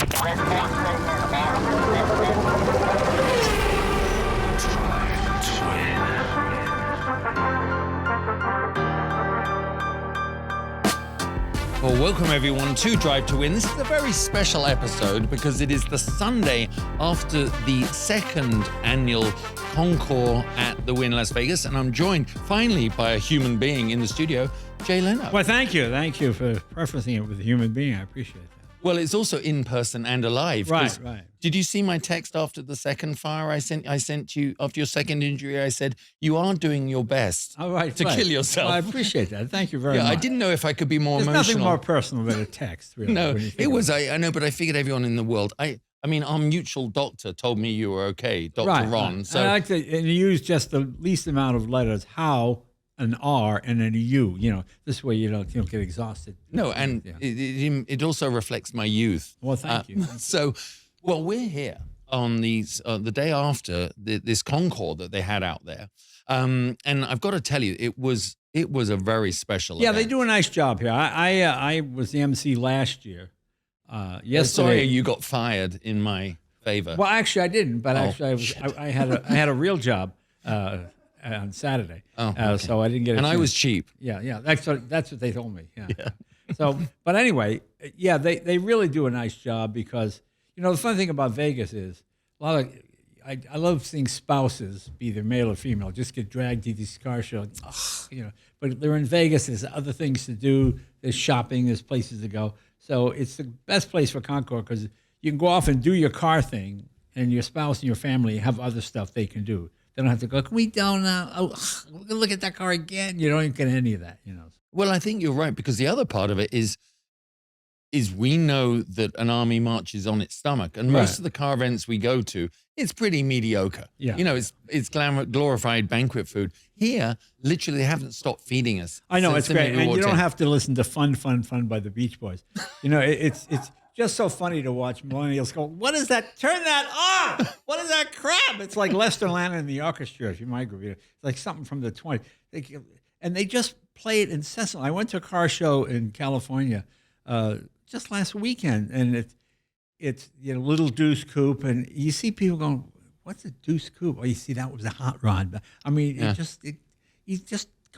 Well, welcome everyone to Drive to Win. This is a very special episode because it is the Sunday after the second annual Concours at the Wynn Las Vegas, and I'm joined finally by a human being in the studio, Jay Leno. Well, thank you. Thank you for prefacing it with a human being. I appreciate that. Well, it's also in person and alive. Right. Did you see my text after the second fire I sent you after your second injury? I said, you are doing your best to kill yourself. Well, I appreciate that. Thank you very much. I didn't know if I could be more emotional. There's nothing more personal than a text, really. No, it was, I know, but I figured everyone in the world, I mean, our mutual doctor told me you were okay, Dr. Ron. Right. So I like to use just the least amount of letters, how, an R, and then a U. You know, this way you don't get exhausted. No, and it also reflects my youth. Well, thank you. So, well, we're here on these the day after this Concours that they had out there, and I've got to tell you, it was a very special event. They do a nice job here. I was the MC last year. Yesterday, sorry, you got fired in my favor. Well, actually, I didn't, but I had a real job on Saturday. Okay. So I didn't get. I was cheap. Yeah. That's what they told me. Yeah. So, but anyway, they really do a nice job because the funny thing about Vegas is a lot of. I love seeing spouses, be they male or female, just get dragged to these car shows. But they're in Vegas. There's other things to do. There's shopping. There's places to go. So it's the best place for Concours because you can go off and do your car thing, and your spouse and your family have other stuff they can do. They don't have to go, can we down now? We're going to look at that car again. You don't get any of that, Well, I think you're right, because the other part of it is we know that an army marches on its stomach, and most of the car events we go to, it's pretty mediocre. Yeah. It's glorified banquet food. Here, literally, they haven't stopped feeding us. I know, it's great. And you don't have to listen to Fun, Fun, Fun by the Beach Boys. It's just so funny to watch millennials go, what is that? Turn that on! What is that crap? It's like Lester Lannon in the orchestra, if you might agree. It's like something from the 20s. And they just play it incessantly. I went to a car show in California just last weekend, and it's Little Deuce Coupe, and you see people going, what's a Deuce Coupe? Oh, you see, that was a hot rod. I mean, can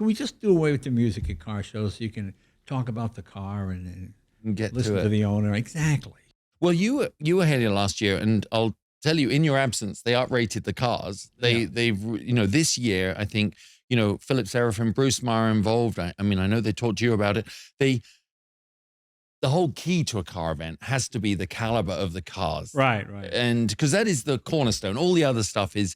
we just do away with the music at car shows so you can talk about the car and get listen to the owner? Exactly. Well, you were here last year, and I'll tell you, in your absence, they uprated the cars. They've this year, I think, Philip Seraphin, Bruce Meyer involved. I mean, I know they talked to you about it. The whole key to a car event has to be the caliber of the cars. Right. And because that is the cornerstone. All the other stuff is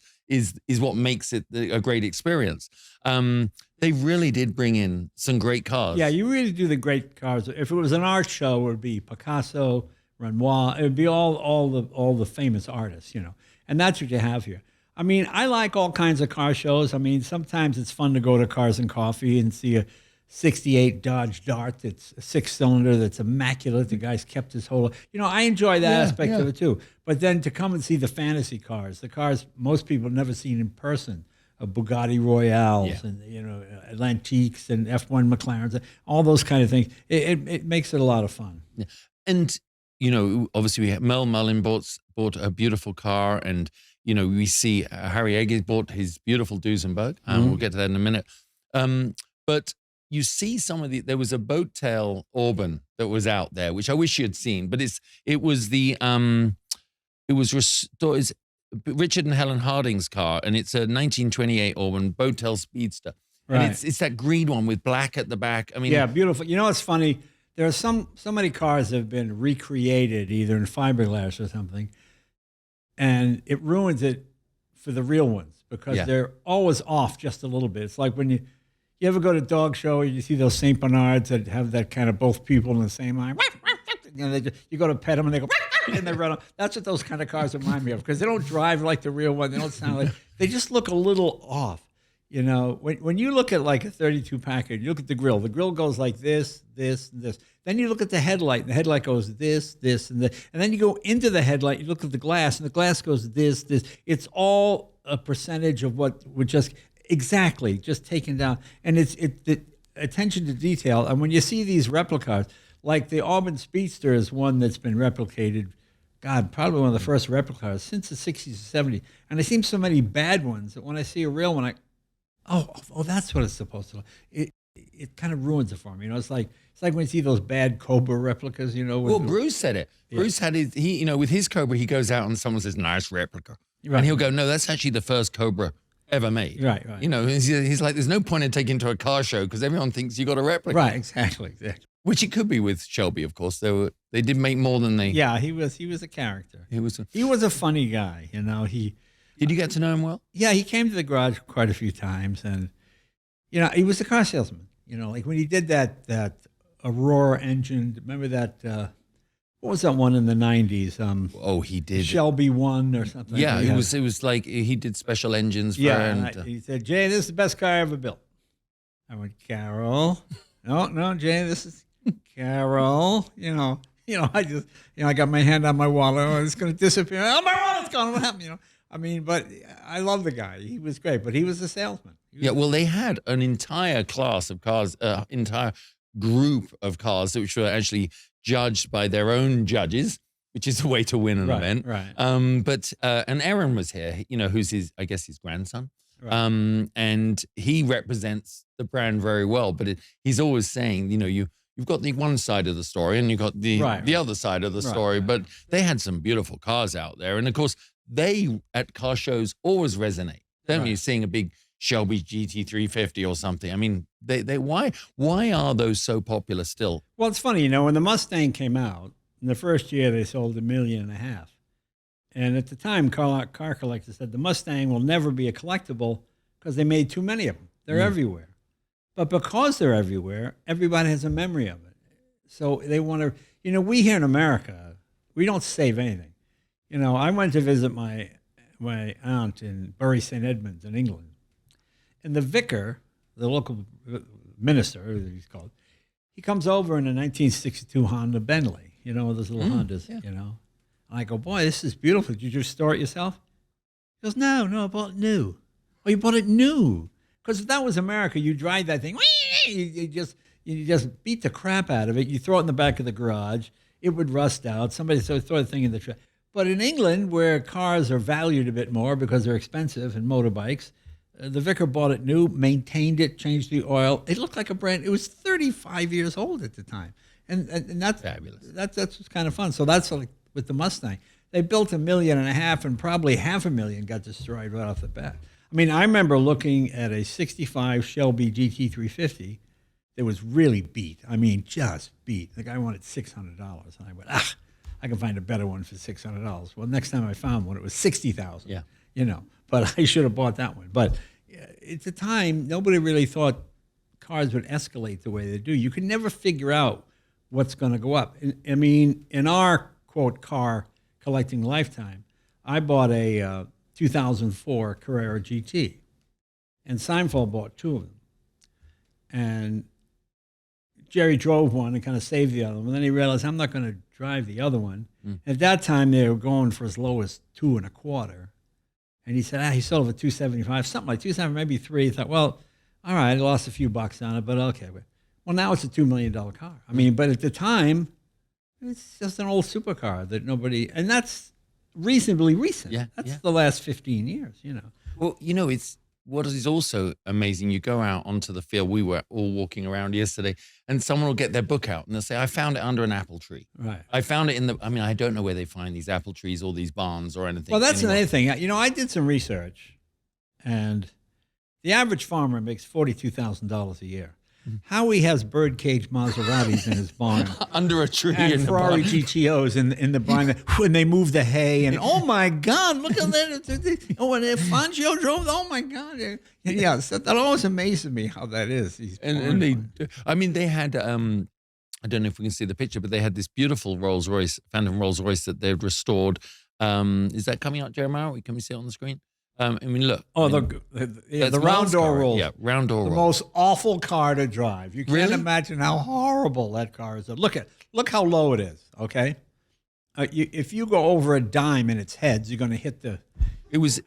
what makes it a great experience. They really did bring in some great cars. Yeah, you really do the great cars. If it was an art show, it would be Picasso, Renoir. It would be all the famous artists, And that's what you have here. I mean, I like all kinds of car shows. I mean, sometimes it's fun to go to Cars and Coffee and see a 68 Dodge Dart that's a 6-cylinder that's immaculate. The guy's kept his whole... I enjoy that aspect of it too. But then to come and see the fantasy cars, the cars most people have never seen in person, Bugatti Royales and, Atlantiques and F1 McLarens, all those kind of things. It makes it a lot of fun. Yeah. And, obviously we have Mel Mullin bought a beautiful car, and, we see Harry Egges bought his beautiful Duesenberg. We'll get to that in a minute. But you see there was a boat tail Auburn that was out there, which I wish you had seen, but it was Richard and Helen Harding's car, and it's a 1928 Auburn boat tail Speedster. Right. And it's that green one with black at the back. I mean, yeah, beautiful. It's funny. There are so many cars that have been recreated either in fiberglass or something, and it ruins it for the real ones because they're always off just a little bit. It's like when you ever go to dog show, you see those St. Bernards that have that kind of both people in the same line. You go to pet them and they go, and they run off. That's what those kind of cars remind me of, because they don't drive like the real one. They don't sound like, they just look a little off. When you look at like a 32 package, you look at the grill. The grill goes like this, this, and this. Then you look at the headlight, and the headlight goes this, this, and this. And then you go into the headlight, you look at the glass, and the glass goes this, this. It's all a percentage of what would just taken down. And it's the attention to detail. And when you see these replicas, like the Auburn Speedster is one that's been replicated God, probably one of the first replica cars since the 60s or 70s. And I seen so many bad ones that when I see a real one, oh, that's what it's supposed to look. It kind of ruins it for me. It's like when you see those bad Cobra replicas, Well, Bruce said it. Yeah. Bruce had with his Cobra, he goes out and someone says, nice replica. Right. And he'll go, no, that's actually the first Cobra ever made. Right. He's like, there's no point in taking to a car show because everyone thinks you got a replica. Right, exactly. Which it could be with Shelby, of course. They did make more than they. Yeah, he was a character. He was a funny guy. Did you get to know him well? Yeah, he came to the garage quite a few times, and he was a car salesman. Like when he did that Aurora engine. Remember that? What was that one in the 90s? Oh, he did. Shelby 1 or something. Yeah, it was like he did special engines for he said, Jay, this is the best car I ever built. I went, Carol. No, Jay, this is Carol. I got my hand on my wallet. Oh, it's going to disappear. Oh, my wallet's gone. What happened? But I love the guy. He was great, but he was a salesman. Well, they had an entire class of cars, entire group of cars which were actually judged by their own judges, which is a way to win an event. Right. And Aaron was here, who's his grandson. Right. And he represents the brand very well, but he's always saying, you've got the one side of the story and you've got the other side of the story, but they had some beautiful cars out there. And of course, they at car shows always resonate. Don't you? Seeing a big Shelby GT350 or something. I mean, why are those so popular still? Well, it's funny, when the Mustang came out, in the first year they sold 1.5 million. And at the time, car collectors said the Mustang will never be a collectible because they made too many of them. They're everywhere. But because they're everywhere, everybody has a memory of it. So they want to, we here in America, we don't save anything. I went to visit my aunt in Bury St. Edmunds in England. And the vicar, the local minister, as he's called, he comes over in a 1962 Honda Bentley, those little Hondas, And I go, boy, this is beautiful. Did you just store it yourself? He goes, no, I bought it new. Oh, you bought it new? Because if that was America, you drive that thing, you just beat the crap out of it. You throw it in the back of the garage. It would rust out. Somebody throw the thing in the trash. But in England, where cars are valued a bit more because they're expensive and motorbikes, the vicar bought it new, maintained it, changed the oil. It looked like a brand. It was 35 years old at the time, and that's fabulous. That's what's kind of fun. So that's like with the Mustang. They built 1.5 million, and probably 500,000 got destroyed right off the bat. I mean, I remember looking at a '65 Shelby GT350 that was really beat. I mean, just beat. The guy wanted $600, and I went, I can find a better one for $600. Well, next time I found one, it was $60,000. Yeah. But I should have bought that one. But at the time, nobody really thought cars would escalate the way they do. You could never figure out what's going to go up. I mean, in our, quote, car collecting lifetime, I bought a 2004 Carrera GT. And Seinfeld bought 2 of them. And Jerry drove one and kind of saved the other one. And then he realized, I'm not going to drive the other one. At that time, they were going for as low as 2.25. And he said, he sold it for $275, something like $275, maybe $3. He thought, well, all right, I lost a few bucks on it, but okay. Well, now it's a $2 million car. I mean, but at the time, it's just an old supercar that nobody, and that's reasonably recent. That's the last 15 years, Well, it's what is also amazing. You go out onto the field. We were all walking around yesterday, and someone will get their book out and they'll say, I found it under an apple tree. Right. I found it I don't know where they find these apple trees or these barns or anything. Well, that's another thing. I did some research, and the average farmer makes $42,000 a year. Howie has birdcage Maseratis in his barn. Under a tree and in Ferrari the barn. GTOs in the barn when they move the hay. And, oh, my God, look at that. Oh, and if Fangio drove, oh, my God. Yeah, so that always amazes me how that is. They had, I don't know if we can see the picture, but they had this beautiful Phantom Rolls Royce that they'd restored. Is that coming out, Jeremiah? Can we see it on the screen? I mean, look. Oh, the round door roll. Yeah, round door roll. The most awful car to drive. You can't imagine how horrible that car is. Look how low it is. Okay, if you go over a dime in its heads, you're going to hit the. It was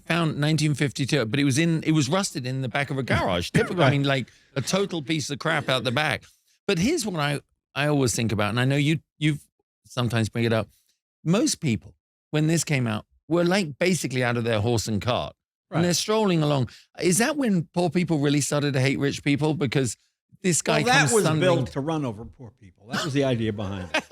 found 1952, but it was rusted in the back of a garage. Typical. I mean, like a total piece of crap out the back. But here's what I always think about, and I know you've sometimes bring it up. most people, when this came out, were like basically out of their horse and cart. And they're strolling along. Is that when poor people really started to hate rich people? Because this guy that was thundering. built to run over poor people. That was the idea behind it.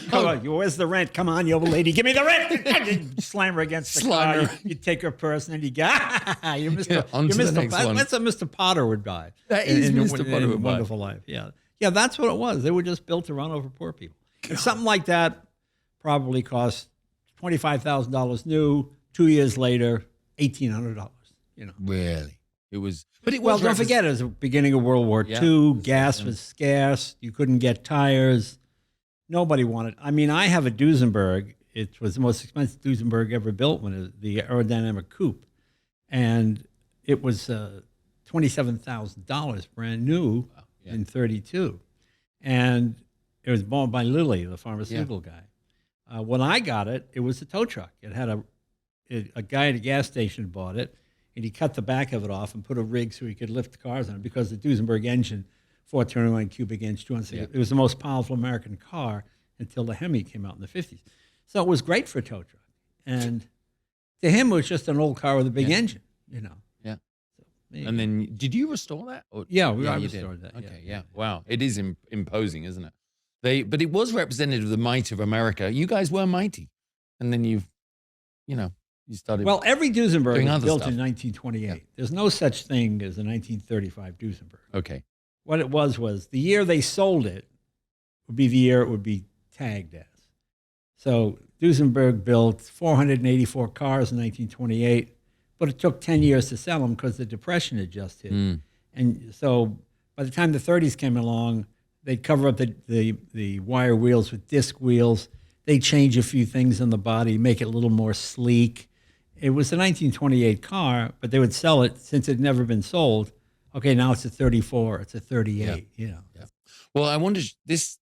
Come on, where's the rent? Come on, you old lady, give me the rent. You slam her against the car. You take her purse, and then you go, you're Mr. That's what Mr. Potter would buy. That is Mr. Potter would buy. Wonderful Life. Yeah, that's what it was. They were just built to run over poor people. And something like that probably cost $25,000 new. 2 years later, $1,800. Really, it was. But don't forget, it was the beginning of World War II. Gas was scarce. You couldn't get tires. Nobody wanted. I mean, I have a Duesenberg. It was the most expensive Duesenberg ever built, when it was the aerodynamic coupe, and it was $27,000 brand new in '32, and it was bought by Lilly, the pharmaceutical guy. When I got it, it was a tow truck. It had a guy at a gas station bought it, and he cut the back of it off and put a rig so he could lift the cars on it, because the Duesenberg engine, 421 cubic inch, 260, it was the most powerful American car until the Hemi came out in the 50s. So it was great for a tow truck. And to him, it was just an old car with a big engine, Yeah. So, and then, did you restore that? Or? I restored that. Okay, yeah. Wow. It is imposing, isn't it? But it was representative of the might of America. You guys were mighty. And then you started. Well, every Duesenberg was built stuff. in 1928. Yeah. There's no such thing as a 1935 Duesenberg. Okay. What it was the year they sold it would be the year it would be tagged as. So Duesenberg built 484 cars in 1928, but it took 10 years to sell them because the Depression had just hit. And so by the time the 30s came along, they'd cover up the wire wheels with disc wheels. They'd change a few things in the body, make it a little more sleek. It was a 1928 car, but they would sell it, since it had never been sold. Okay, now it's a 34, it's a 38, Yeah. Well, I wonder, this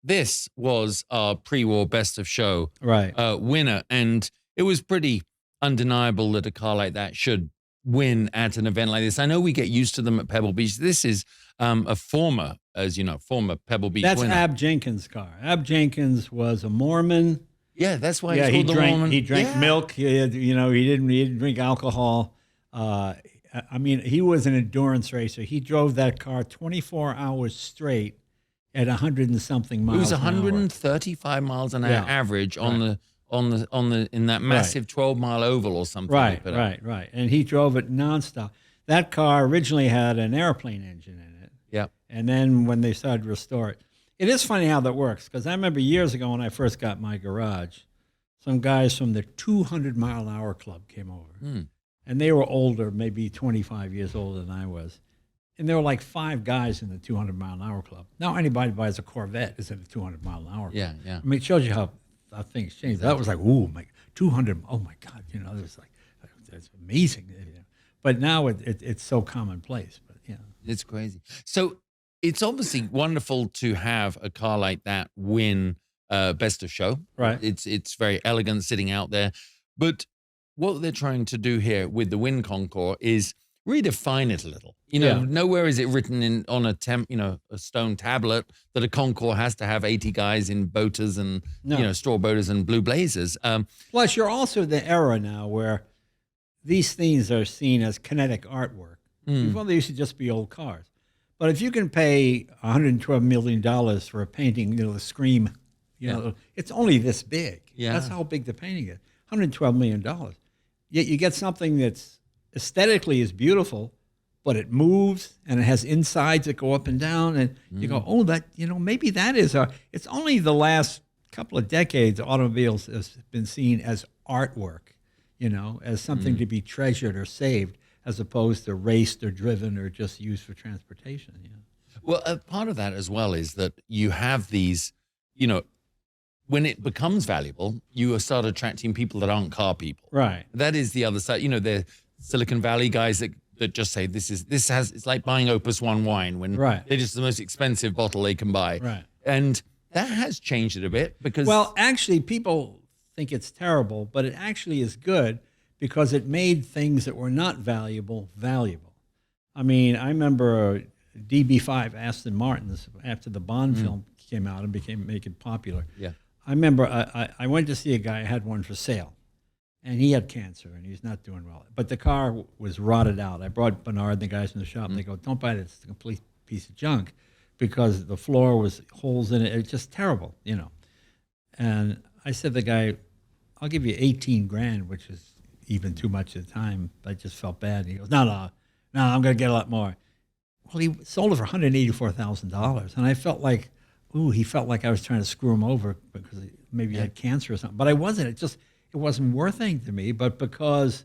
was our pre-war best of show winner, and it was pretty undeniable that a car like that should win at an event like this. I know we get used to them at Pebble Beach. This is a former Pebble Beach winner. That's Ab Jenkins' car. Ab Jenkins was a Mormon. Yeah, that's why he's called the Mormon. He drank milk. He didn't drink alcohol. I mean, he was an endurance racer. He drove that car 24 hours straight at 100 and something miles. It was 135 miles an hour average on the in that massive 12-mile oval or something. Right. And he drove it nonstop. That car originally had an airplane engine in it. Yeah. And then when they started to restore it, it is funny how that works, because I remember years ago when I first got my garage, some guys from the 200-mile-an-hour club came over. And they were older, maybe 25 years older than I was. And there were like 5 guys in the 200-mile-an-hour club. Now anybody buys a Corvette is in the 200-mile-an-hour club. Yeah. I mean, it shows you how things change. Exactly. That was like, ooh, 200, oh my God, it was like, that's amazing. But now it's so commonplace. But it's crazy. So it's obviously wonderful to have a car like that win best of show. Right. It's very elegant sitting out there. But what they're trying to do here with the Wynn Concours is redefine it a little. Nowhere is it written on a stone tablet that a Concours has to have 80 guys in boaters and straw boaters and blue blazers. Plus, you're also the era now where these things are seen as kinetic artwork. Before, they used to just be old cars. But if you can pay $112 million for a painting, the Scream, it's only this big. Yeah. That's how big the painting is. $112 million. Yet you get something that's aesthetically is beautiful, but it moves and it has insides that go up and down, and you go, oh, that maybe that is it's only the last couple of decades automobiles has been seen as artwork, as something to be treasured or saved, as opposed to raced or driven or just used for transportation. Well, part of that as well is that you have these, when it becomes valuable, you start attracting people that aren't car people. Right. That is the other side. The Silicon Valley guys that just say it's like buying Opus One wine when they're just the most expensive bottle they can buy. Right. And that has changed it a bit because actually people think it's terrible, but it actually is good because it made things that were not valuable. I mean, I remember DB5 Aston Martins after the Bond film came out and became making popular. Yeah. I remember I went to see a guy. I had one for sale, and he had cancer, and he's not doing well. But the car was rotted out. I brought Bernard and the guys in the shop. And they go, "Don't buy this. It's a complete piece of junk," because the floor was holes in it. It's just terrible, you know. And I said to the guy, "I'll give you 18 grand," which is even too much at the time. I just felt bad. And he goes, "No, I'm going to get a lot more." Well, he sold it for $184,000, and I felt like, he felt like I was trying to screw him over because maybe he had cancer or something. But I wasn't. It wasn't worth anything to me. But because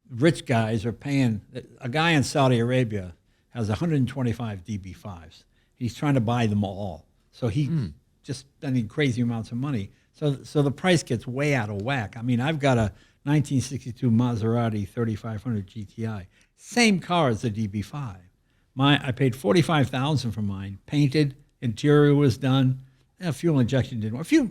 rich guys are paying, a guy in Saudi Arabia has 125 DB5s. He's trying to buy them all, so he just spending crazy amounts of money. So the price gets way out of whack. I mean, I've got a 1962 Maserati 3500 GTI, same car as the DB5. I paid $45,000 for mine, painted, interior was done, fuel injection didn't work, a few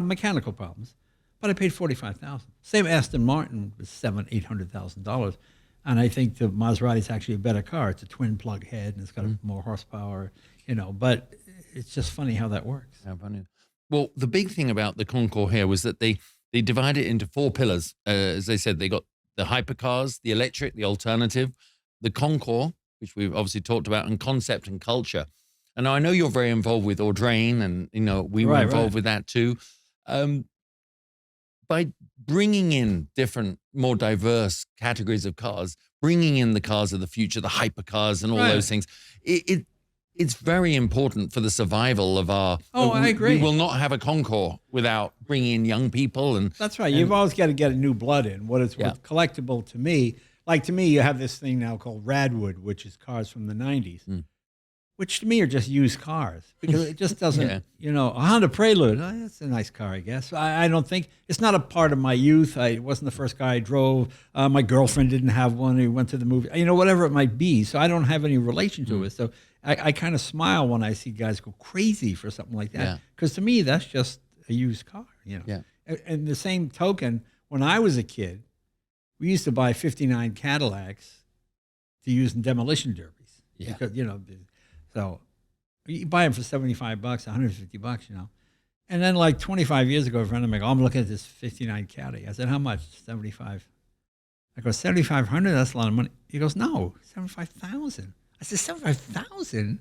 mechanical problems, but I paid $45,000. Same Aston Martin was $800,000, and I think the Maserati is actually a better car. It's a twin plug head and it's got more horsepower, But it's just funny how that works. How funny. Well, the big thing about the Concours here was that they divide it into 4 pillars. As they said, they got the hypercars, the electric, the alternative, the Concours, which we've obviously talked about, and concept and culture. And I know you're very involved with Audrain, and we were involved with that too. By bringing in different, more diverse categories of cars, bringing in the cars of the future, the hypercars, and all those things, it's very important for the survival of our. Oh, I agree. We will not have a Concours without bringing in young people, and that's right. You've always got to get a new blood in. What's collectible to me. Like to me, you have this thing now called Radwood, which is cars from the 90s, which to me are just used cars because it just doesn't, a Honda Prelude, that's a nice car, I guess. I don't think, it's not a part of my youth. It wasn't the first car I drove. My girlfriend didn't have one. We went to the movie, whatever it might be. So I don't have any relation to it. So I kind of smile when I see guys go crazy for something like that. Because to me, that's just a used car, And the same token, when I was a kid, we used to buy 59 Cadillacs to use in demolition derbies. Yeah. Because, so you buy them for $75, $150, And then like 25 years ago, a friend of mine, I'm looking at this 59 Caddy. I said, how much? 75. I go, 7,500? That's a lot of money. He goes, no, 75,000. I said, 75,000?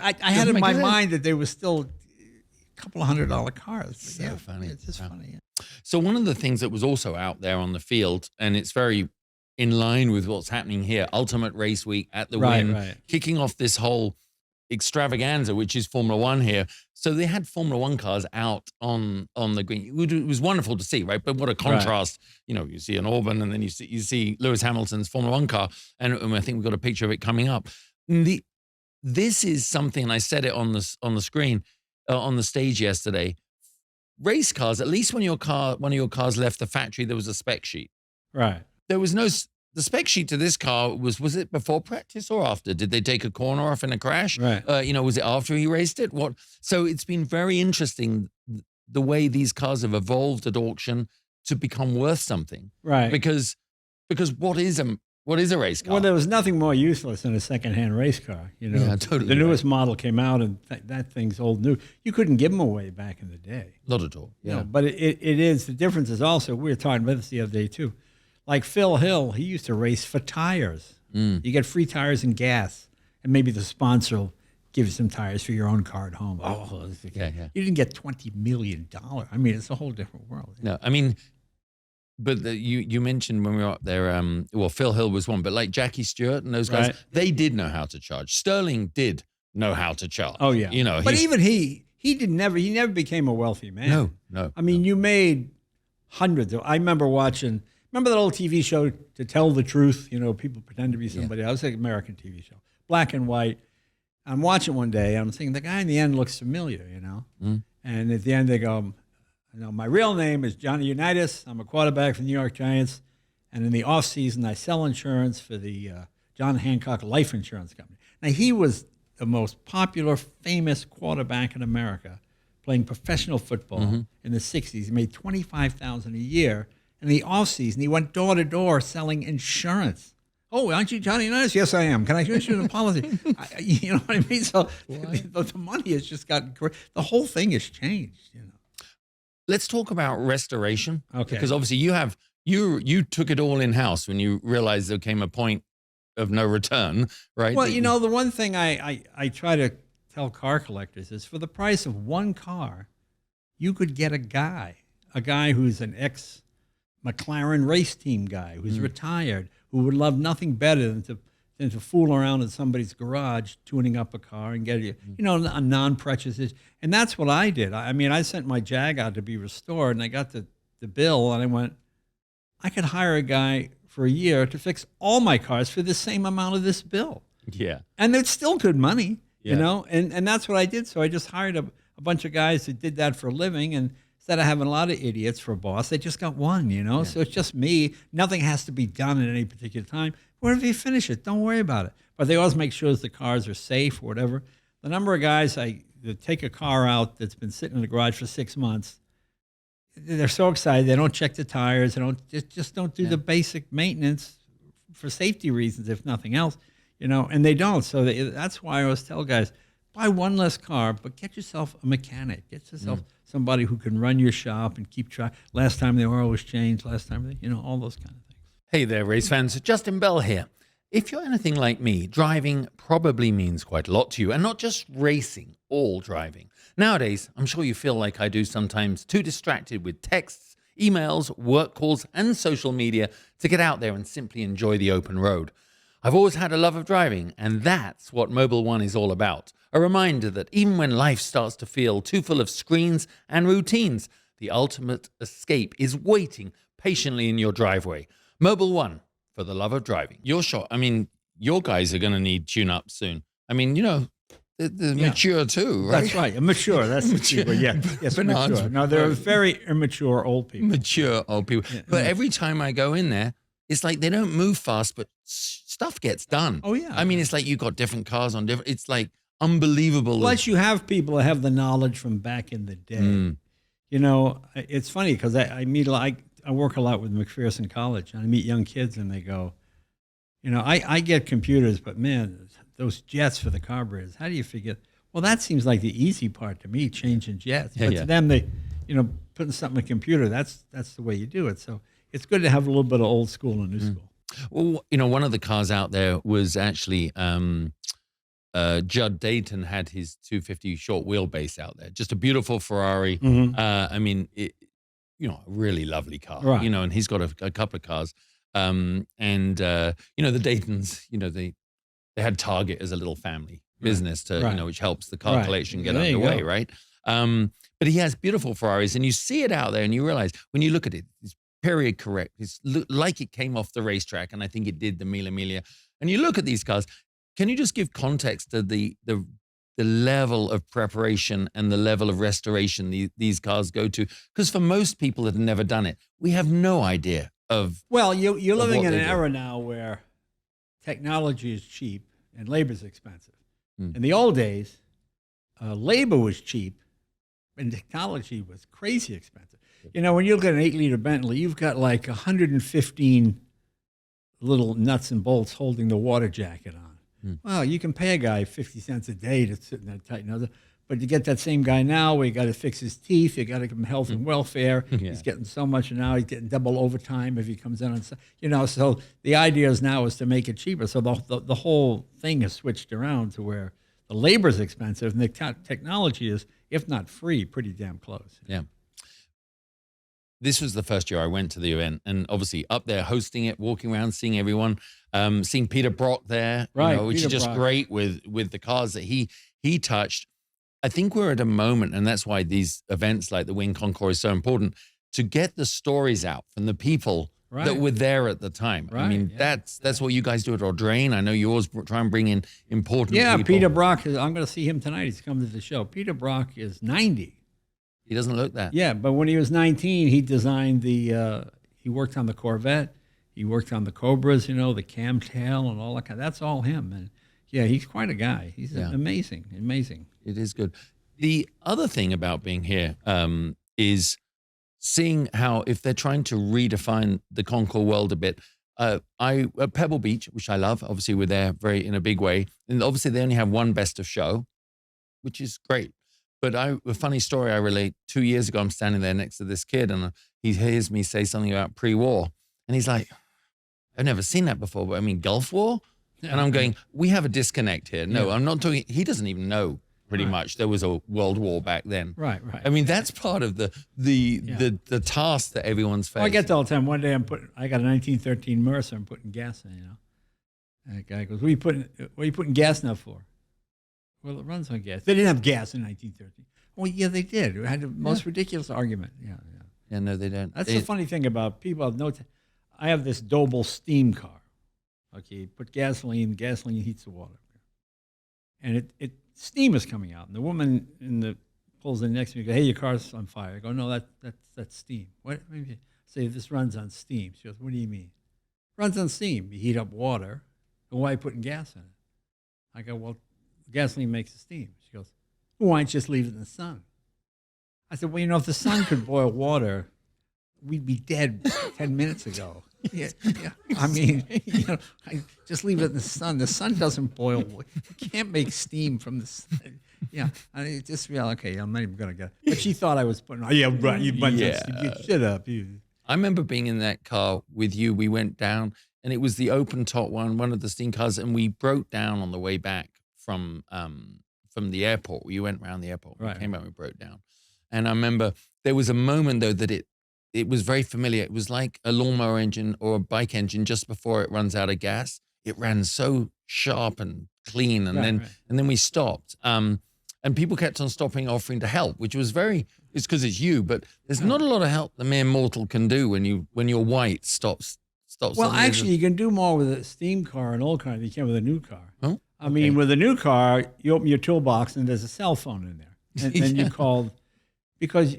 I had in my mind that they were still a couple of $100 cars. So funny. It's just funny. So one of the things that was also out there on the field, and it's very in line with what's happening here, Ultimate Race Week at the Wynn, kicking off this whole extravaganza, which is Formula One here. So they had Formula One cars out on the green. It was wonderful to see, right? But what a contrast. You see an Auburn, and then you see Lewis Hamilton's Formula One car, and I think we've got a picture of it coming up. This is something, and I said it on the screen, on the stage yesterday. Race cars, at least when one of your cars left the factory, there was a spec sheet. Right. There was the spec sheet to this car was it before practice or after? Did they take a corner off in a crash? Right. Was it after he raced it? So it's been very interesting the way these cars have evolved at auction to become worth something. Right. Because what is a race car? Well, there was nothing more useless than a secondhand race car. Yeah, totally. The newest model came out, and that thing's old new. You couldn't give them away back in the day. Not at all. Yeah. But it is, the difference is also, we were talking about this the other day too. Like Phil Hill, he used to race for tires. You get free tires and gas, and maybe the sponsor will give you some tires for your own car at home. You didn't get $20 million. I mean, it's a whole different world. No, I mean, but you mentioned when we were up there, Phil Hill was one, but like Jackie Stewart and those guys, they did know how to charge. Sterling did know how to charge. Oh yeah, but even he never became a wealthy man. No. I mean, you made hundreds. I remember watching. Remember that old TV show, To Tell the Truth? People pretend to be somebody else. It's like an American TV show, black and white. I'm watching one day. I'm thinking the guy in the end looks familiar, And at the end they go, my real name is Johnny Unitas. I'm a quarterback for the New York Giants. And in the off season, I sell insurance for the John Hancock Life Insurance Company. Now, he was the most popular, famous quarterback in America, playing professional football in the 60s. He made $25,000 a year. In the off season, he went door to door selling insurance. Oh, aren't you Johnny Unitas? Yes, I am. Can I issue an apology? You know what I mean? So the money has just gotten the whole thing has changed. You know. Let's talk about restoration. Okay. Because obviously you took it all in house when you realized there came a point of no return, right? Well, you know, the one thing I try to tell car collectors is for the price of one car, you could get a guy who's an ex-McLaren race team guy, who's retired, who would love nothing better than to fool around in somebody's garage tuning up a car and get you know, a non-precious. And that's what I did. I mean, I sent my Jag out to be restored, and I got the bill, and I went, I could hire a guy for a year to fix all my cars for the same amount of this bill. Yeah. And it's still good money, you know? And that's what I did. So I just hired a bunch of guys that did that for a living, and instead of having a lot of idiots for a boss, they just got one, you know? So it's just me. Nothing has to be done at any particular time. Whenever you finish it, don't worry about it. But they always make sure that the cars are safe or whatever. The number of guys that take a car out that's been sitting in the garage for 6 months, they're so excited. They don't check the tires. They don't do the basic maintenance for safety reasons, if nothing else, you know, and they don't. So that's why I always tell guys, buy one less car, but get yourself a mechanic. Get yourself somebody who can run your shop and keep track. Last time the oil was changed, last time, you know, all those kind of things. Hey there, race fans. Justin Bell here. If you're anything like me, driving probably means quite a lot to you, and not just racing, all driving. Nowadays, I'm sure you feel like I do sometimes, too distracted with texts, emails, work calls, and social media to get out there and simply enjoy the open road. I've always had a love of driving, and that's what Mobil 1 is all about. A reminder that even when life starts to feel too full of screens and routines, the ultimate escape is waiting patiently in your driveway. Mobil 1, for the love of driving. Your shot, I mean, your guys are going to need tune-up soon. I mean, you know, they're mature too, right? That's right. Mature. That's mature. Yeah. Yes, mature. No, they're very immature old people. Mature old people. Yeah. But every time I go in there, it's like they don't move fast, but stuff gets done. Oh, yeah. I mean, it's like you got different cars on different, it's like unbelievable. Plus, you have people that have the knowledge from back in the day. You know, it's funny because I work a lot with McPherson College, and I meet young kids, and they go, you know, I get computers, but man, those jets for the carburetors, how do you forget? Well, that seems like the easy part to me, changing jets. But to them, they, you know, putting something in a computer, that's the way you do it. So it's good to have a little bit of old school and new school. Well, you know, one of the cars out there was actually Judd Dayton had his 250 short wheelbase out there. Just a beautiful Ferrari. I mean, you know, a really lovely car, you know, and he's got a couple of cars. You know, the Daytons, you know, they had Target as a little family business to, you know, which helps the car collection get underway, right? But he has beautiful Ferraris, and you see it out there and you realize when you look at it, it's period correct. It's like it came off the racetrack, and I think it did, the Mille Miglia. And you look at these cars, can you just give context to the level of preparation and the level of restoration these cars go to? Because for most people that have never done it, we have no idea of. Well, you're living in an era now where technology is cheap and labor is expensive. In the old days, labor was cheap and technology was crazy expensive. You know, when you look at an 8-liter Bentley, you've got like 115 little nuts and bolts holding the water jacket on. Well, you can pay a guy 50 cents a day to sit in that tight nose. But to get that same guy now, we got to fix his teeth. You got to give him health and welfare. He's getting so much, and now he's getting double overtime if he comes in on, you know. So the idea is now is to make it cheaper. So the whole thing has switched around to where the labor is expensive and the technology is, if not free, pretty damn close. Yeah. This was the first year I went to the event, and obviously up there hosting it, walking around, seeing everyone, seeing Peter Brock there, you know, which is just great with the cars that he touched. I think we're at a moment, and that's why these events like the Wynn Concours is so important, to get the stories out from the people that were there at the time. I mean, that's what you guys do at Audrain. I know you always try and bring in important people. Peter Brock, I'm going to see him tonight. He's coming to the show. Peter Brock is 90. He doesn't look that. Yeah, but when he was 19, he designed he worked on the Corvette. He worked on the Cobras, you know, the camtail and all that kind. That's all him. And yeah, he's quite a guy. He's amazing. It is good. The other thing about being here is seeing how, if they're trying to redefine the Concours world a bit, I at Pebble Beach, which I love. Obviously, we're there very in a big way, and obviously they only have one best of show, which is great. But a funny story I relate. 2 years ago, I'm standing there next to this kid, and he hears me say something about pre-war, and he's like, "I've never seen that before, but I mean Gulf War." And I'm going, we have a disconnect here. No, I'm not talking. He doesn't even know pretty much there was a world war back then. Right. I mean, that's part of the task that everyone's facing. Well, I get that all the time. One day I got a 1913 Mercer. I'm putting gas in. And the guy goes, "What are you putting gas in that for?" Well, it runs on gas. They didn't have gas in 1913. Well, yeah, they did. We had the most ridiculous argument. Yeah, no, they don't. That's the funny thing about people have I have this Doble steam car. Okay, you put gasoline heats the water. And steam is coming out. And the woman pulls in next to me and goes, "Hey, your car's on fire." I go, "No, that's steam." What? I say, "This runs on steam." She goes, "What do you mean?" "Runs on steam. You heat up water. And why are you putting gas in it?" I go, "Well, gasoline makes the steam." She goes, "Well, why don't you just leave it in the sun?" I said, "Well, if the sun could boil water, we'd be dead 10 minutes ago." Yeah. I mean, I just leave it in the sun. The sun doesn't boil. You can't make steam from the sun. Yeah. I just realized, okay, I'm not even going to get it. But she thought I was putting, "Oh, yeah, right. You bunch of steam. Shut up. I remember being in that car with you. We went down, and it was the open top one of the steam cars, and we broke down on the way back from the airport. We went around the airport. We came back, we broke down. And I remember there was a moment, though, that it was very familiar. It was like a lawnmower engine or a bike engine just before it runs out of gas. It ran so sharp and clean, and then we stopped. And people kept on stopping, offering to help, which was it's because it's you, but there's not a lot of help the mere mortal can do when your white stops. Well, actually, you can do more with a steam car, an old car, than you can with a new car. Oh, I mean, with a new car, you open your toolbox and there's a cell phone in there. And you call, because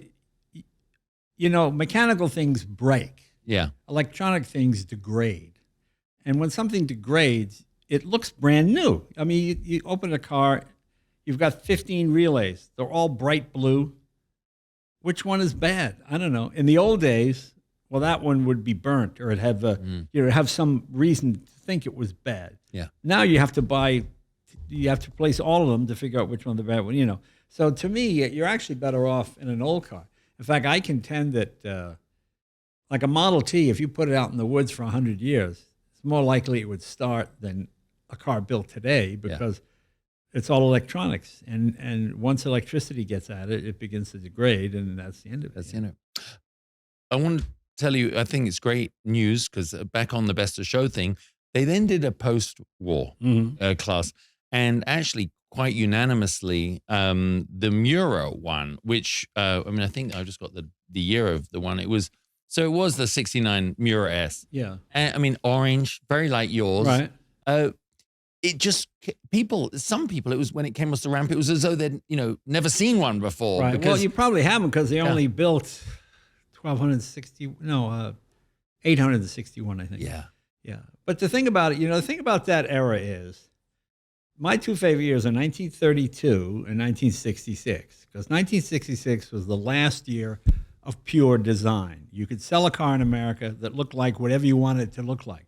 mechanical things break. Yeah. Electronic things degrade. And when something degrades, it looks brand new. I mean, you open a car, you've got 15 relays. They're all bright blue. Which one is bad? I don't know. In the old days, well, that one would be burnt, or it'd have some reason to think it was bad. Yeah. Now you have to place all of them to figure out which one's the bad one, So to me, you're actually better off in an old car. In fact, I contend that like a Model T, if you put it out in the woods for 100 years, it's more likely it would start than a car built today, because it's all electronics. And once electricity gets at it, it begins to degrade, and that's the end of it. That's the end of it. I want to tell you, I think it's great news, because back on the Best of Show thing, they then did a post-war class, and actually quite unanimously, the Mura one, which, I think I just got the year of the one. It was the 69 Mura S. Yeah. And, orange, very like yours. Right. It just, some people, it was when it came across the ramp, it was as though they'd, never seen one before. Right. Well, you probably haven't, because they only built 861, I think. Yeah. Yeah. But the thing about it, the thing about that era is, my two favorite years are 1932 and 1966, because 1966 was the last year of pure design. You could sell a car in America that looked like whatever you wanted it to look like.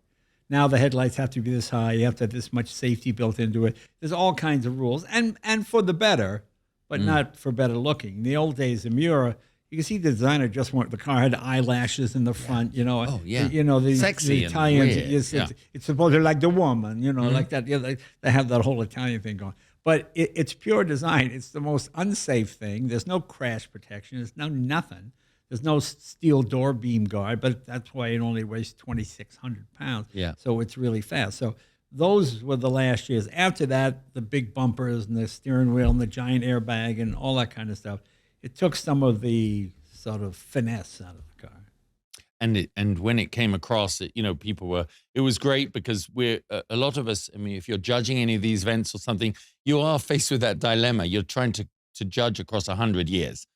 Now the headlights have to be this high. You have to have this much safety built into it. There's all kinds of rules, and for the better, but not for better looking. In the old days, the Mura, you can see the designer just wanted, the car had eyelashes in the front, Oh, yeah. The Sexy the Italians, and weird. it's supposed to be like the woman, like that. They have that whole Italian thing going. But it's pure design. It's the most unsafe thing. There's no crash protection. There's nothing. There's no steel door beam guard, but that's why it only weighs 2,600 pounds. Yeah. So it's really fast. So those were the last years. After that, the big bumpers and the steering wheel and the giant airbag and all that kind of stuff, it took some of the sort of finesse out of the car. And when it came across, people it was great, because we're a lot of us, if you're judging any of these events or something, you are faced with that dilemma. You're trying to judge across 100 years.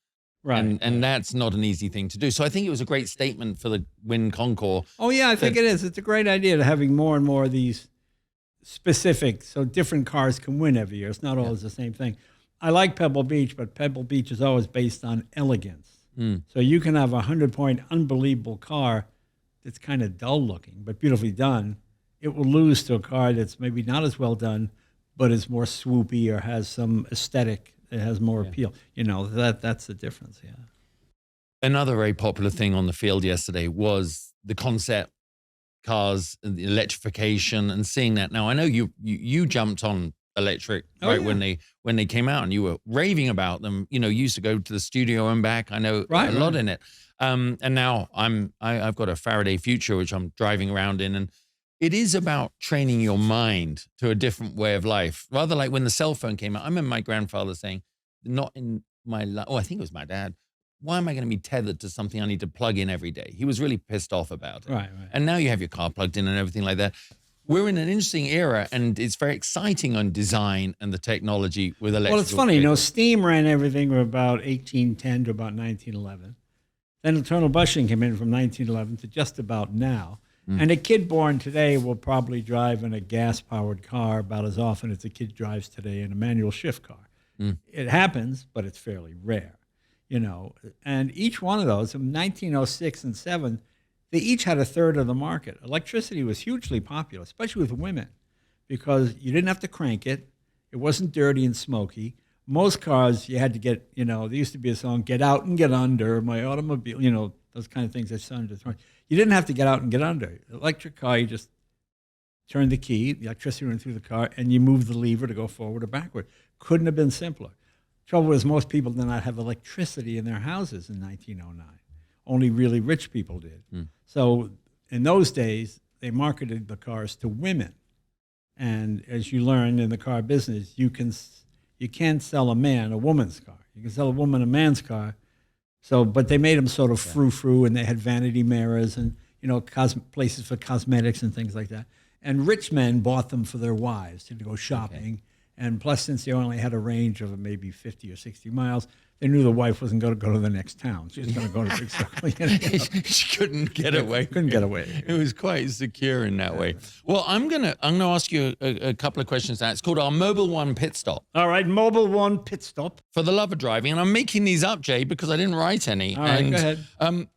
Right. And that's not an easy thing to do. So I think it was a great statement for the Wynn Concours. Oh, yeah, I think it is. It's a great idea to having more and more of these specific, so different cars can win every year. It's not always the same thing. I like Pebble Beach, but Pebble Beach is always based on elegance. So you can have a 100-point unbelievable car, that's kind of dull looking but beautifully done, it will lose to a car that's maybe not as well done, but is more swoopy or has some aesthetic that has more appeal. You know, that's the difference. Yeah. Another very popular thing on the field yesterday was the concept cars and the electrification and seeing that. Now I know you jumped on electric when they came out and you were raving about them. You know, you used to go to the studio and back. I know a lot in it. And now I've got a Faraday Future which I'm driving around in, and it is about training your mind to a different way of life. Rather like when the cell phone came out, I remember my grandfather saying, "Not in my life." Oh, I think it was my dad. Why am I going to be tethered to something I need to plug in every day? He was really pissed off about it. Right. And now you have your car plugged in and everything like that. We're in an interesting era, and it's very exciting on design and the technology with electric. Well, it's funny, you know, steam ran everything from about 1810 to about 1911. Then internal combustion came in from 1911 to just about now. And a kid born today will probably drive in a gas-powered car about as often as a kid drives today in a manual shift car. It happens, but it's fairly rare. You know, and each one of those, from 1906 and 7, they each had a third of the market. Electricity was hugely popular, especially with women, because you didn't have to crank it. It wasn't dirty and smoky. Most cars, you had to get, you know, there used to be a song, "Get out and get under my automobile," you know, those kind of things that sounded. You didn't have to get out and get under. Electric car, you just turned the key, the electricity went through the car, and you moved the lever to go forward or backward. Couldn't have been simpler. Trouble was most people did not have electricity in their houses in 1909. Only really rich people did. So in those days, they marketed the cars to women. And as you learn in the car business, you can't sell a man a woman's car. You can sell a woman a man's car. So, but they made them sort of frou-frou, and they had vanity mirrors and, you know, places for cosmetics and things like that. And rich men bought them for their wives to go shopping. Okay. And plus, since they only had a range of maybe 50 or 60 miles, they knew the wife wasn't going to go to the next town. She was going to go to Big Circle. You know? She couldn't get away. Couldn't get away. It was quite secure in that way. Well, I'm gonna ask you a couple of questions now. It's called our Mobile One Pit Stop. All right, Mobile One Pit Stop. For the love of driving, and I'm making these up, Jay, because I didn't write any. All right, go ahead.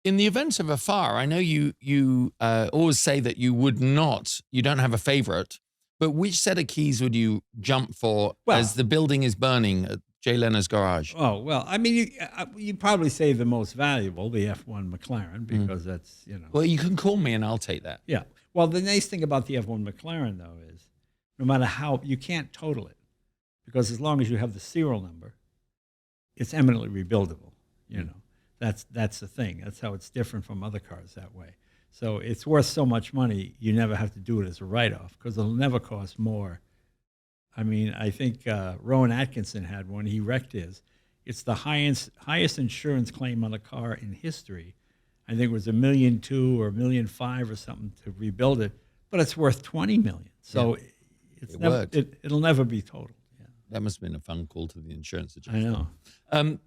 In the event of a fire, I know you always say that you don't have a favorite. But which set of keys would you jump for as the building is burning at Jay Leno's garage? Oh, well, I mean, you probably say the most valuable, the F1 McLaren, because that's, you know. Well, you can call me and I'll take that. Yeah. Well, the nice thing about the F1 McLaren, though, is no matter how, you can't total it. Because as long as you have the serial number, it's eminently rebuildable, you know. That's the thing. That's how it's different from other cars that way. So it's worth so much money, you never have to do it as a write-off because it'll never cost more. I mean, I think Rowan Atkinson had one. He wrecked his. It's the highest insurance claim on a car in history. I think it was $1.2 million or $1.5 million or something to rebuild it, but it's worth $20 million. So it'll never be totaled. Yeah. That must have been a fun call to the insurance adjuster. I know.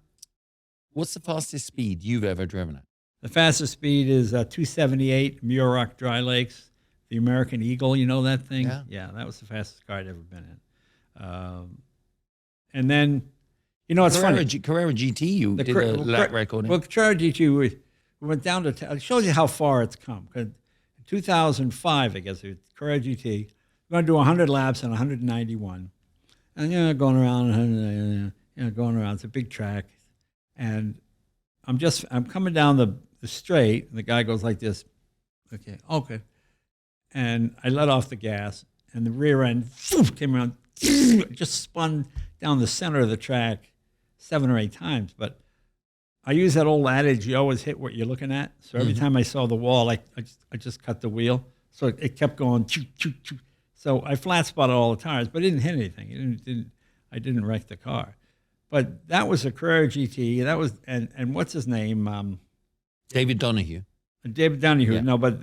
What's the fastest speed you've ever driven at? The fastest speed is 278, Muroc Dry Lakes, the American Eagle. You know that thing? Yeah, that was the fastest car I'd ever been in. And then, you know, it's funny. Carrera GT, you did a lap record. Well, Carrera GT, we went down to, it shows you how far it's come. In 2005, I guess, Carrera GT, we're going to do 100 laps on 191. And, you know, going around, it's a big track. And I'm coming down the straight, and the guy goes like this. Okay. And I let off the gas, and the rear end came around, just spun down the center of the track 7 or 8 times. But I use that old adage, you always hit what you're looking at. So every time I saw the wall, I just cut the wheel. So it kept going, choo, choo, choo. So I flat spotted all the tires, but it didn't hit anything. I didn't wreck the car. But that was a Carrera GT. That was and what's his name? David Donahue. David Donahue. Yeah. No, but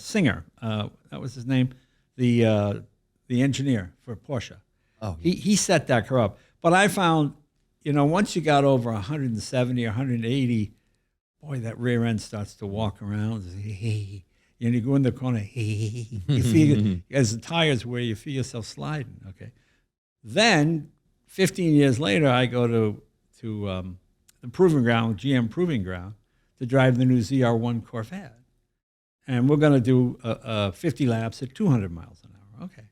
Singer. That was his name. The engineer for Porsche. Oh. He set that car up. But I found, you know, once you got over 170 or 180, boy, that rear end starts to walk around. And you go in the corner. You feel as the tires wear, you feel yourself sliding. Okay. Then 15 years later, I go to the proving ground, GM Proving Ground. to drive the new ZR1 Corvette. And we're going to do 50 laps at 200 miles an hour. Okay.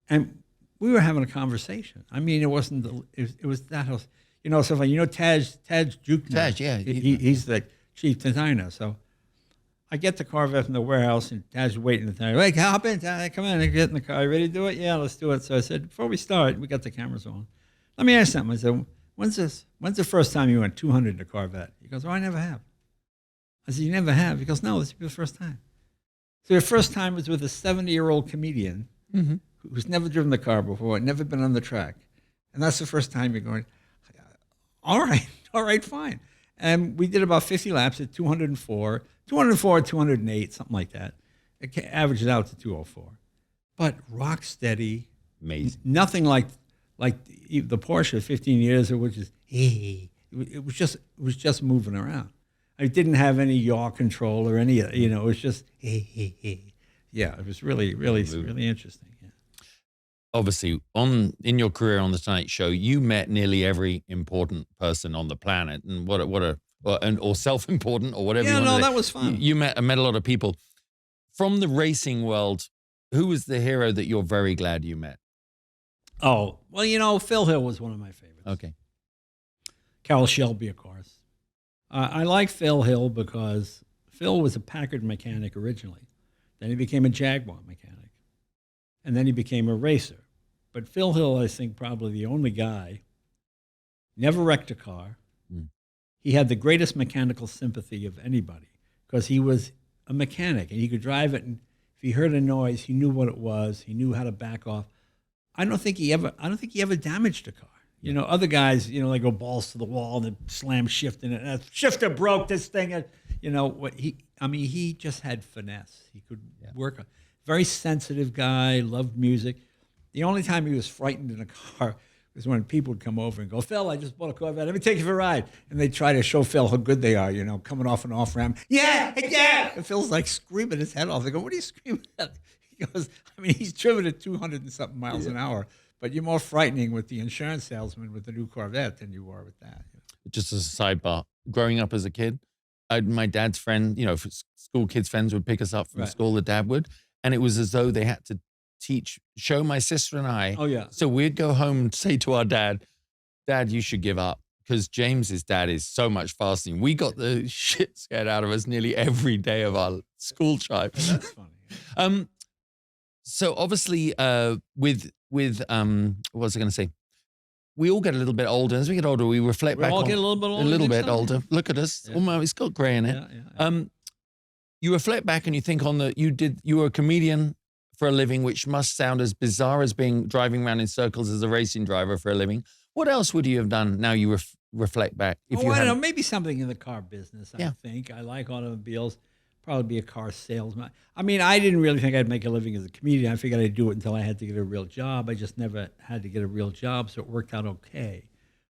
And we were having a conversation. I mean, it wasn't, it was that, you know, so like, you know, Taj Jukner. Taj, yeah. He's the chief designer. So I get the Corvette from the warehouse, and Taj is waiting at the time. Wait, hop in, Taj, come in and get in the car. You ready to do it? Yeah, let's do it. So I said, before we start, we got the cameras on. Let me ask something. I said, when's the first time you went 200 in a Corvette? He goes, oh, I never have. I said, you never have? He goes, no, this will be the first time. So your first time was with a 70-year-old comedian who's never driven the car before, never been on the track. And that's the first time you're going, all right, fine. And we did about 50 laps at 204, 208, something like that. It averaged out to 204. But rock steady. Amazing. Nothing like the Porsche 15 years, which is, it was just moving around. I didn't have any yaw control or any, you know, it was just, Yeah, it was really interesting. Yeah. Obviously, in your career on the Tonight Show, you met nearly every important person on the planet, and or self-important or whatever. Yeah, you want to that say. was fun. You met a lot of people from the racing world. Who was the hero that you're very glad you met? Oh, well, you know, Phil Hill was one of my favorites. Okay. Carroll Shelby, of course. I like Phil Hill because Phil was a Packard mechanic originally. Then he became a Jaguar mechanic. And then he became a racer. But Phil Hill, I think, probably the only guy, never wrecked a car. He had the greatest mechanical sympathy of anybody because he was a mechanic and he could drive it, and if he heard a noise, he knew what it was. He knew how to back off. I don't think he ever damaged a car. You know, other guys, you know, they go balls to the wall and then slam shifting it. And shifter broke this thing. You know what he just had finesse. He could work. Very sensitive guy, loved music. The only time he was frightened in a car was when people would come over and go, Phil, I just bought a Corvette. Let me take you for a ride. And they try to show Phil how good they are, you know, coming off an off ramp. Yeah. And Phil's like screaming his head off. They go, what are you screaming at? He goes, I mean, he's driven at 200 and something miles an hour. But you're more frightening with the insurance salesman with the new Corvette than you are with that. Just as a sidebar, growing up as a kid, my dad's friend, you know, school kids' friends would pick us up from school, the dad would, and it was as though they had to show my sister and I. Oh, yeah. So we'd go home and say to our dad, you should give up, because James's dad is so much faster. We got the shit scared out of us nearly every day of our school time. That's funny. So obviously, with what was I going to say? We all get a little bit older. As we get older, we reflect back. We all get a little bit older. A little bit older. Look at us. Yeah. Almost, it's got grey in it. Yeah. You reflect back and you think you were a comedian for a living, which must sound as bizarre as driving around in circles as a racing driver for a living. What else would you have done now you reflect back? I don't know, maybe something in the car business, I think. I like automobiles. Probably be a car salesman. I mean, I didn't really think I'd make a living as a comedian. I figured I'd do it until I had to get a real job. I just never had to get a real job, so it worked out okay.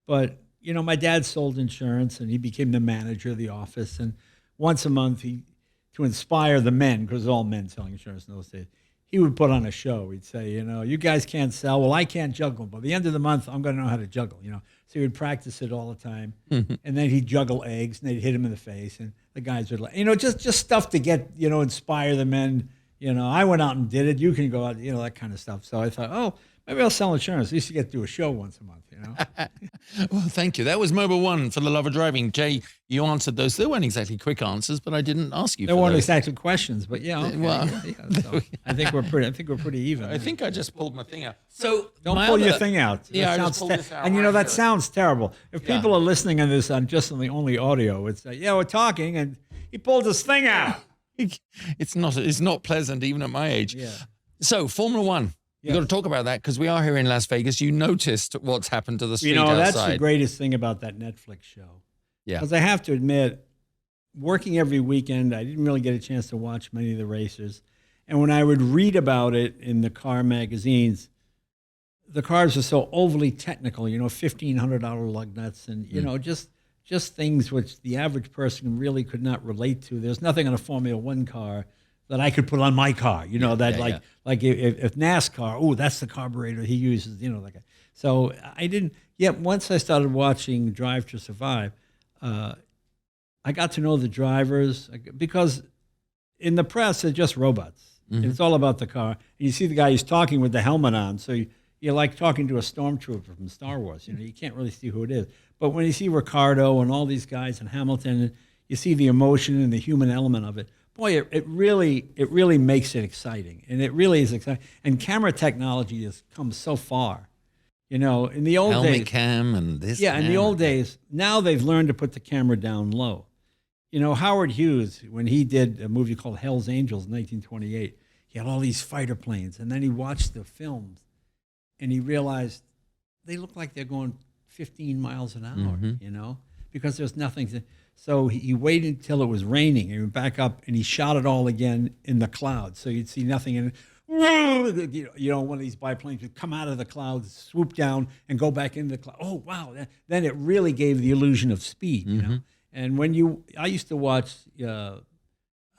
But, you know, my dad sold insurance, and he became the manager of the office. And once a month, to inspire the men, because all men selling insurance in those days, he would put on a show. He'd say, you know, you guys can't sell. Well, I can't juggle. But at the end of the month, I'm going to know how to juggle, you know. So he would practice it all the time. And then he'd juggle eggs, and they'd hit him in the face. And the guys would, like, you know, just stuff to get, you know, inspire the men. You know, I went out and did it. You can go out, you know, that kind of stuff. So I thought, oh, maybe I'll sell insurance. At least you get to do a show once a month, you know. Well, thank you. That was Mobile One for the love of driving. Jay, you answered those. They weren't exactly quick answers, but I didn't ask you. They weren't exactly questions, but yeah. Okay, well, so I think we're pretty even. I think I just pulled my thing out. So don't pull your thing out. Yeah, I just pulled this out. And you know that sounds terrible. If people are listening on this on just on the only audio, it's like, we're talking, and he pulled his thing out. It's not pleasant even at my age. Yeah. So Formula One. You've got to talk about that because we are here in Las Vegas. You noticed what's happened to the street outside. That's the greatest thing about that Netflix show. Yeah. Because I have to admit, working every weekend, I didn't really get a chance to watch many of the races. And when I would read about it in the car magazines, the cars are so overly technical, you know, $1,500 lug nuts and, you know, just things which the average person really could not relate to. There's nothing on a Formula One car that I could put on my car, you know, like if NASCAR, oh, that's the carburetor he uses, you know, like. So I didn't. Yet once I started watching Drive to Survive, I got to know the drivers because in the press, they're just robots. It's all about the car. And you see the guy who's talking with the helmet on. So you're like talking to a stormtrooper from Star Wars. You know, you can't really see who it is. But when you see Ricardo and all these guys and Hamilton, you see the emotion and the human element of it. Boy, it really makes it exciting. And it really is exciting. And camera technology has come so far. You know, in the old days. Helmet cam and this. Yeah, in the old days, now they've learned to put the camera down low. You know, Howard Hughes, when he did a movie called Hell's Angels in 1928, he had all these fighter planes. And then he watched the films and he realized they look like they're going 15 miles an hour, you know, because there's nothing. So he waited until it was raining and he went back up and he shot it all again in the clouds. So you'd see nothing in it. You know, one of these biplanes would come out of the clouds, swoop down, and go back into the cloud. Oh, wow. Then it really gave the illusion of speed, you know. And I used to watch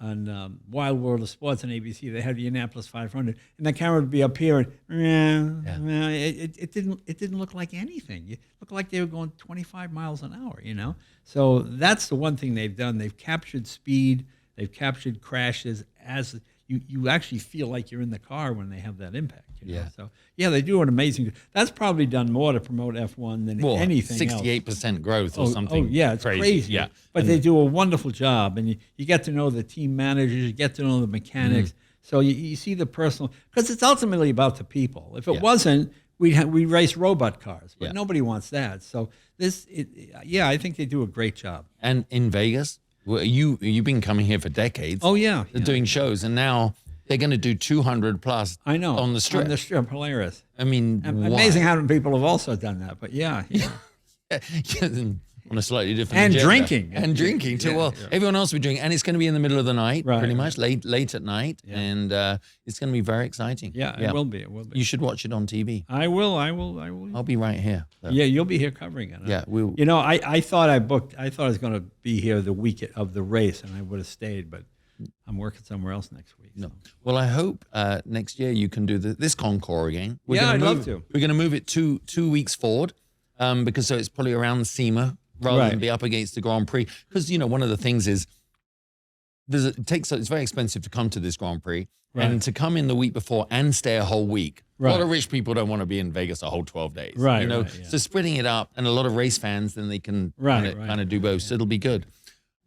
on Wild World of Sports on ABC, they had the Indianapolis 500, and the camera would be up here, and it didn't look like anything. It looked like they were going 25 miles an hour, you know. So that's the one thing they've done. They've captured speed. They've captured crashes as you actually feel like you're in the car when they have that impact. You know? So yeah, they do an amazing. That's probably done more to promote F1 than anything else. 68% growth or something. Oh yeah, it's crazy. Yeah, but they do a wonderful job, and you get to know the team managers, you get to know the mechanics. So you see the personal, because it's ultimately about the people. If it wasn't, we race robot cars, but nobody wants that. So I think they do a great job. And in Vegas. Well, you've been coming here for decades. Oh yeah, doing shows, and now they're going to do 200 plus. I know, on the strip. On the strip, hilarious. I mean, amazing how many people have also done that. But yeah. On a slightly different agenda. And drinking too. Well, everyone else will be drinking, and it's going to be in the middle of the night, pretty much late at night, and it's going to be very exciting. Yeah, it will be. It will be. You should watch it on TV. I will. I'll be right here. So. Yeah, you'll be here covering it. Yeah, we'll. You know, I thought I was going to be here the week of the race, and I would have stayed, but I'm working somewhere else next week. So. No. Well, I hope next year you can do this Concours again. I'd love to. We're going to move it 2 weeks forward, because so it's probably around SEMA. Rather than be up against the Grand Prix. Because, you know, one of the things is it's very expensive to come to this Grand Prix. And to come in the week before and stay a whole week. A lot of rich people don't want to be in Vegas a whole 12 days. You know? So splitting it up, and a lot of race fans, then they can kind of do both. So it'll be good.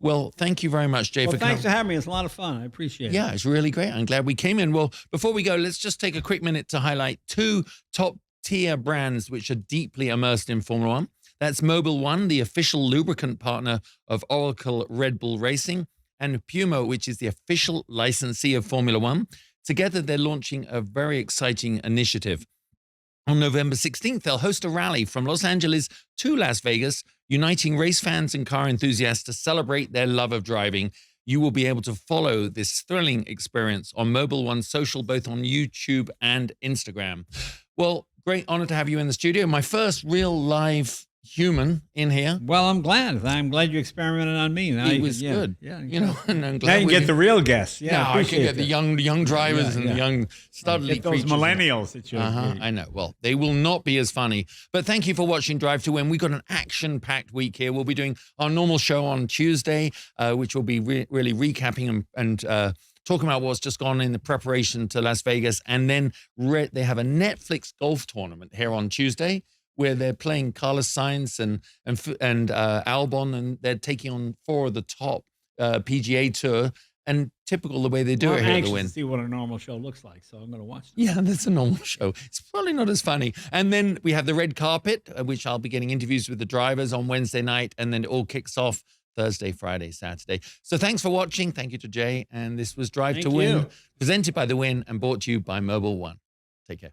Well, thank you very much, Jay, for coming. Thanks for having me. It's a lot of fun. I appreciate it. Yeah, it's really great. I'm glad we came in. Well, before we go, let's just take a quick minute to highlight 2 top-tier brands which are deeply immersed in Formula One. That's Mobil 1, the official lubricant partner of Oracle Red Bull Racing, and Puma, which is the official licensee of Formula One. Together, they're launching a very exciting initiative. On November 16th, they'll host a rally from Los Angeles to Las Vegas, uniting race fans and car enthusiasts to celebrate their love of driving. You will be able to follow this thrilling experience on Mobil 1 social, both on YouTube and Instagram. Well, great honor to have you in the studio. My first real live human in here. Well, I'm glad. I'm glad you experimented on me. Now it was good. Yeah, you know, and I'm glad now you can get the real guests. Yeah, now I can get the young drivers and the young studly those creatures. Millennials that you I know. Well, they will not be as funny. But thank you for watching Drive to Win. We've got an action-packed week here. We'll be doing our normal show on Tuesday, which will be really recapping and talking about what's just gone in the preparation to Las Vegas. And then they have a Netflix golf tournament here on Tuesday, where they're playing Carlos Sainz and Albon, and they're taking on 4 of the top PGA Tour, and typical the way they do it here at the Wynn. To see what a normal show looks like, so I'm going to watch that. Yeah, that's a normal show. It's probably not as funny. And then we have the red carpet, which I'll be getting interviews with the drivers on Wednesday night, and then it all kicks off Thursday, Friday, Saturday. So thanks for watching. Thank you to Jay, and this was Drive to Win, presented by the Wynn and brought to you by Mobil 1. Take care.